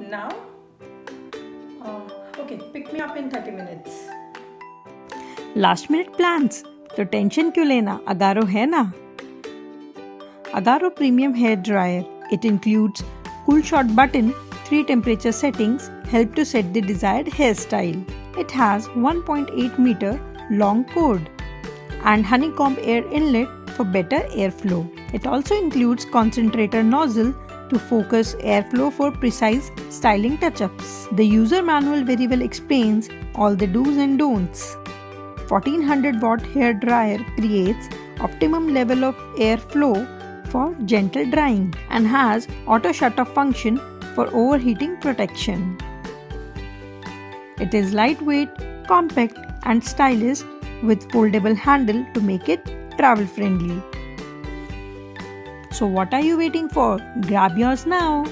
Now? Okay, pick me up in 30 minutes. Last minute plans तो tension क्यों लेना, अगारो है ना. Agaro Premium Hair Dryer. It includes cool shot button, 3 temperature settings help to set the desired hairstyle. It has 1.8 meter long cord and honeycomb air inlet for better airflow. It also includes concentrator nozzle to focus airflow for precise styling touch-ups. The user manual very well explains all the do's and don'ts. 1400 watt hair dryer creates optimum level of airflow for gentle drying and has auto shut-off function for overheating protection. It is lightweight, compact and stylish with foldable handle to make it travel friendly. So what are you waiting for? Grab yours now!